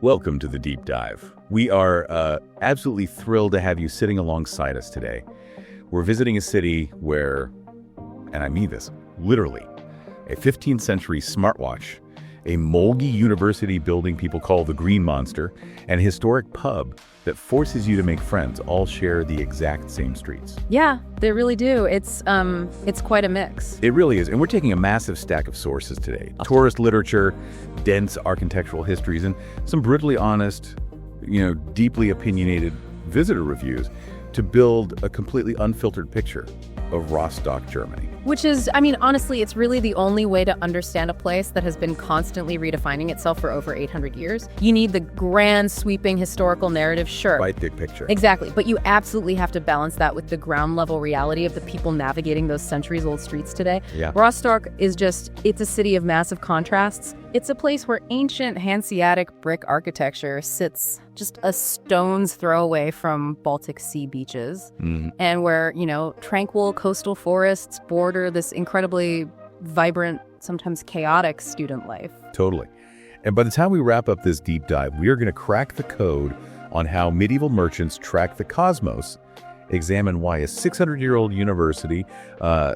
Welcome to the Deep Dive. We are absolutely thrilled to have you sitting alongside us today. We're visiting a city where, and I mean this, literally, a 15th century smartwatch, a moldy university building people call the Green Monster, and a historic pub that forces you to make friends all share the exact same streets. Yeah, they really do. It's quite a mix. It really is, and we're taking a massive stack of sources today. Tourist literature, dense architectural histories, and some brutally honest, deeply opinionated visitor reviews to build a completely unfiltered picture of Rostock, Germany. Which is, honestly, it's really the only way to understand a place that has been constantly redefining itself for over 800 years. You need the grand, sweeping historical narrative, sure. Right, big picture. Exactly, but you absolutely have to balance that with the ground-level reality of the people navigating those centuries-old streets today. Yeah. Rostock is it's a city of massive contrasts. It's a place where ancient Hanseatic brick architecture sits just a stone's throw away from Baltic Sea beaches, and where, tranquil coastal forests border this incredibly vibrant, sometimes chaotic student life. Totally. And by the time we wrap up this deep dive, we are going to crack the code on how medieval merchants track the cosmos, examine why a 600-year-old university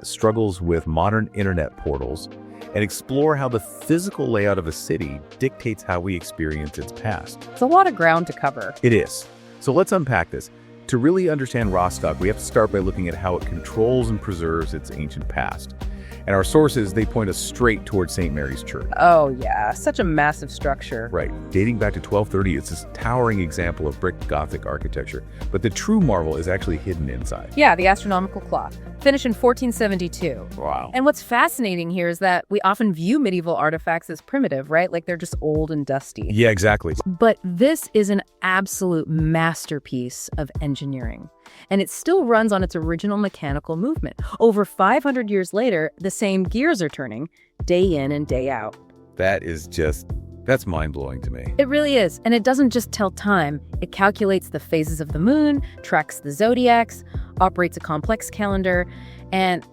struggles with modern internet portals, and explore how the physical layout of a city dictates how we experience its past. It's a lot of ground to cover. It is. So let's unpack this. To really understand Rostock, we have to start by looking at how it controls and preserves its ancient past. And our sources, they point us straight towards St. Mary's Church. Oh yeah, such a massive structure. Right. Dating back to 1230, it's this towering example of brick Gothic architecture. But the true marvel is actually hidden inside. Yeah, the astronomical clock, finished in 1472. Wow. And what's fascinating here is that we often view medieval artifacts as primitive, right? Like they're just old and dusty. Yeah, exactly. But this is an absolute masterpiece of engineering. And it still runs on its original mechanical movement. Over 500 years later, the same gears are turning, day in and day out. That's mind-blowing to me. It really is. And it doesn't just tell time. It calculates the phases of the moon, tracks the zodiacs, operates a complex calendar. And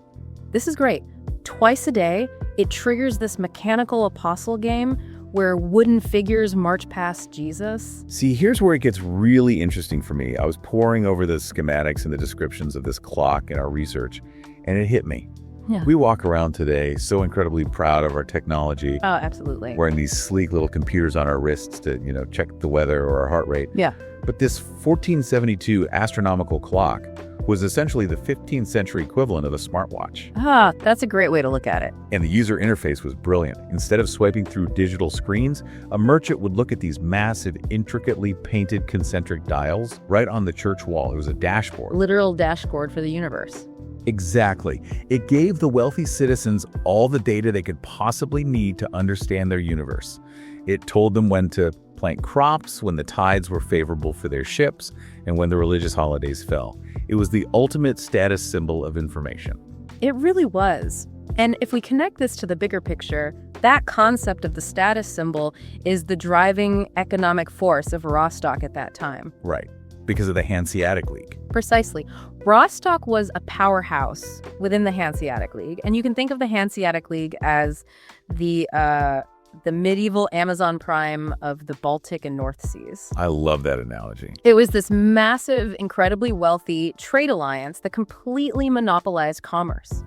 this is great. Twice a day, it triggers this mechanical apostle game where wooden figures march past Jesus. See, here's where it gets really interesting for me. I was poring over the schematics and the descriptions of this clock in our research, and it hit me. Yeah. We walk around today so incredibly proud of our technology. Oh, absolutely. Wearing these sleek little computers on our wrists to, check the weather or our heart rate. Yeah. But this 1472 astronomical clock was essentially the 15th century equivalent of a smartwatch. Ah, that's a great way to look at it. And the user interface was brilliant. Instead of swiping through digital screens, a merchant would look at these massive, intricately painted concentric dials right on the church wall. It was a dashboard. Literal dashboard for the universe. Exactly. It gave the wealthy citizens all the data they could possibly need to understand their universe. It told them when to plant crops, when the tides were favorable for their ships, and when the religious holidays fell. It was the ultimate status symbol of information. It really was. And if we connect this to the bigger picture, that concept of the status symbol is the driving economic force of Rostock at that time. Right. Because of the Hanseatic League. Precisely. Rostock was a powerhouse within the Hanseatic League, and you can think of the Hanseatic League as the medieval Amazon Prime of the Baltic and North Seas. I love that analogy. It was this massive, incredibly wealthy trade alliance that completely monopolized commerce.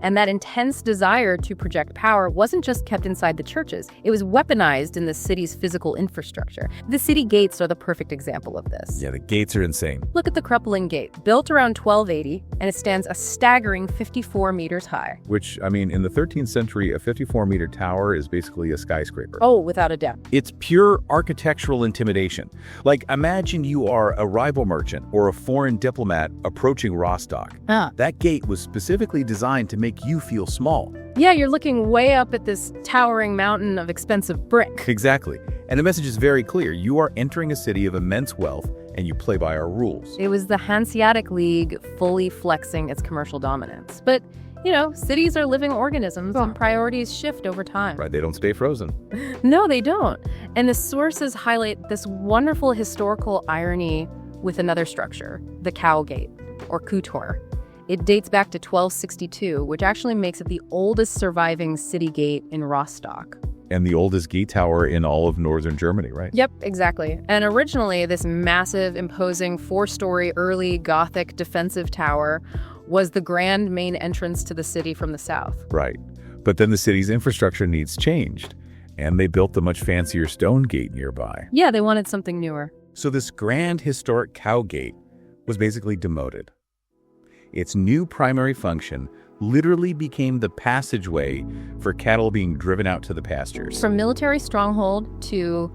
And that intense desire to project power wasn't just kept inside the churches. It was weaponized in the city's physical infrastructure. The city gates are the perfect example of this. Yeah, the gates are insane. Look at the Kröpeliner Gate, built around 1280, and it stands a staggering 54 meters high. Which, in the 13th century, a 54-meter tower is basically a skyscraper. Oh, without a doubt. It's pure architectural intimidation. Like, imagine you are a rival merchant or a foreign diplomat approaching Rostock. That gate was specifically designed to make you feel small. Yeah, you're looking way up at this towering mountain of expensive brick. Exactly. And the message is very clear. You are entering a city of immense wealth, and you play by our rules. It was the Hanseatic League fully flexing its commercial dominance. But, cities are living organisms and priorities shift over time. Right, they don't stay frozen. No, they don't. And the sources highlight this wonderful historical irony with another structure, the Cow Gate, or Kutor. It dates back to 1262, which actually makes it the oldest surviving city gate in Rostock. And the oldest gate tower in all of northern Germany, right? Yep, exactly. And originally, this massive, imposing 4-story early Gothic defensive tower was the grand main entrance to the city from the south. Right. But then the city's infrastructure needs changed, and they built the much fancier stone gate nearby. Yeah, they wanted something newer. So this grand historic cow gate was basically demoted. Its new primary function literally became the passageway for cattle being driven out to the pastures. From military stronghold to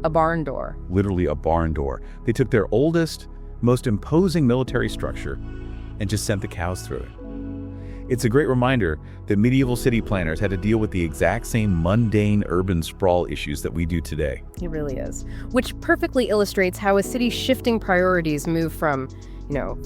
a barn door. Literally a barn door. They took their oldest, most imposing military structure and just sent the cows through it. It's a great reminder that medieval city planners had to deal with the exact same mundane urban sprawl issues that we do today. It really is. Which perfectly illustrates how a city's shifting priorities move from,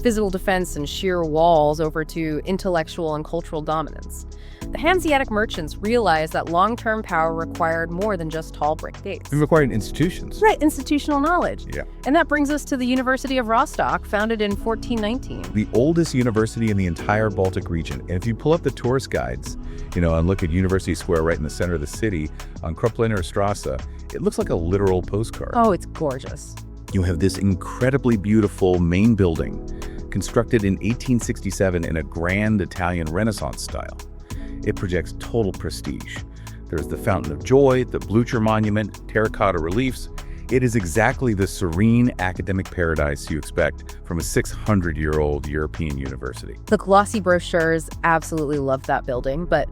physical defense and sheer walls over to intellectual and cultural dominance. The Hanseatic merchants realized that long-term power required more than just tall brick gates. It required institutions. Right, institutional knowledge. Yeah. And that brings us to the University of Rostock, founded in 1419. The oldest university in the entire Baltic region. And if you pull up the tourist guides, and look at University Square right in the center of the city on Kröpeliner Straße, it looks like a literal postcard. Oh, it's gorgeous. You have this incredibly beautiful main building, constructed in 1867 in a grand Italian Renaissance style. It projects total prestige. There's the Fountain of Joy, the Blücher Monument, terracotta reliefs. It is exactly the serene academic paradise you expect from a 600-year-old European university. The glossy brochures absolutely love that building, but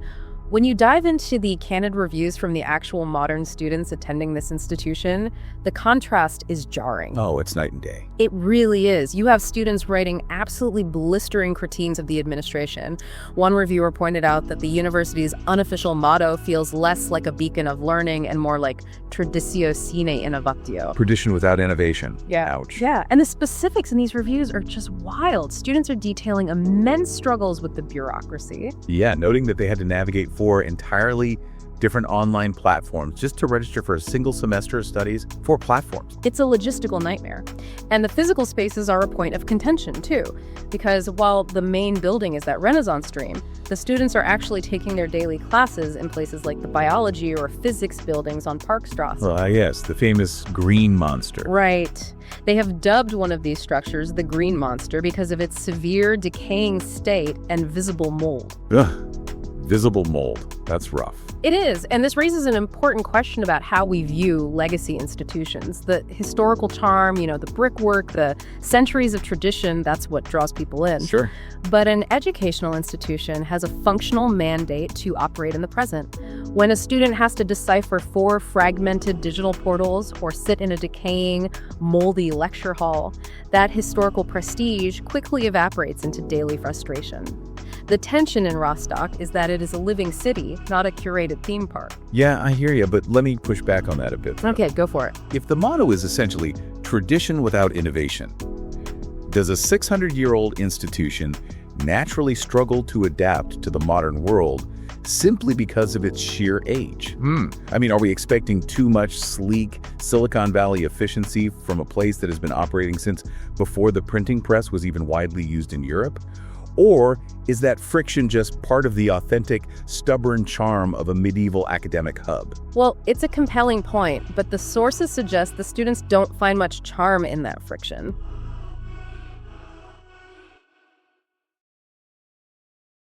when you dive into the candid reviews from the actual modern students attending this institution, the contrast is jarring. Oh, it's night and day. It really is. You have students writing absolutely blistering critiques of the administration. One reviewer pointed out that the university's unofficial motto feels less like a beacon of learning and more like traditio sine innovatio. Tradition without innovation. Yeah. Ouch. Yeah, and the specifics in these reviews are just wild. Students are detailing immense struggles with the bureaucracy. Yeah, noting that they had to navigate 4 entirely different online platforms just to register for a single semester of studies. 4 platforms. It's a logistical nightmare. And the physical spaces are a point of contention, too, because while the main building is that Renaissance dream, the students are actually taking their daily classes in places like the biology or physics buildings on Parkstrasse. Yes, the famous Green Monster. Right. They have dubbed one of these structures the Green Monster because of its severe decaying state and visible mold. Ugh. Visible mold. That's rough. It is, and this raises an important question about how we view legacy institutions. The historical charm, the brickwork, the centuries of tradition, that's what draws people in. Sure. But an educational institution has a functional mandate to operate in the present. When a student has to decipher 4 fragmented digital portals or sit in a decaying, moldy lecture hall, that historical prestige quickly evaporates into daily frustration. The tension in Rostock is that it is a living city, not a curated theme park. Yeah, I hear you, but let me push back on that a bit, though. Okay, go for it. If the motto is essentially tradition without innovation, does a 600-year-old institution naturally struggle to adapt to the modern world simply because of its sheer age? Are we expecting too much sleek Silicon Valley efficiency from a place that has been operating since before the printing press was even widely used in Europe? Or is that friction just part of the authentic, stubborn charm of a medieval academic hub? Well, it's a compelling point, but the sources suggest the students don't find much charm in that friction.